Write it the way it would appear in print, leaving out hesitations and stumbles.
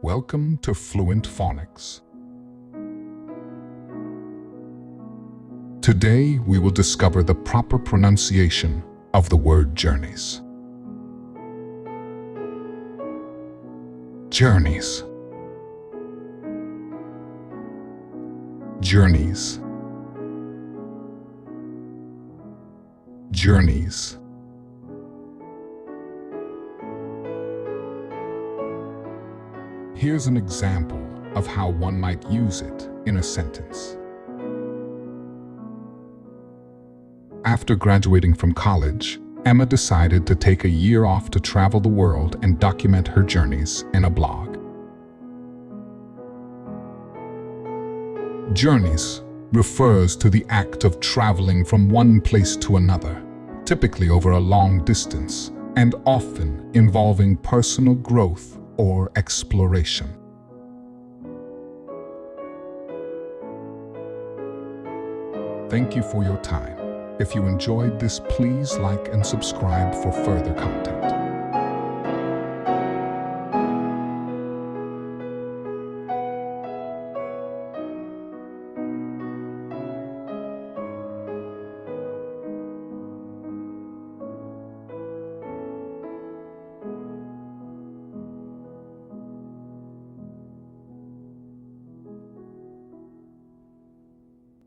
Welcome to Fluent Phonics. Today, we will discover the proper pronunciation of the word journeys. Journeys. Journeys. Journeys. Here's an example of how one might use it in a sentence. After graduating from college, Emma decided to take a year off to travel the world and document her journeys in a blog. Journeys refers to the act of traveling from one place to another, typically over a long distance, and often involving personal growth or exploration. Thank you for your time. If you enjoyed this, please like and subscribe for further content.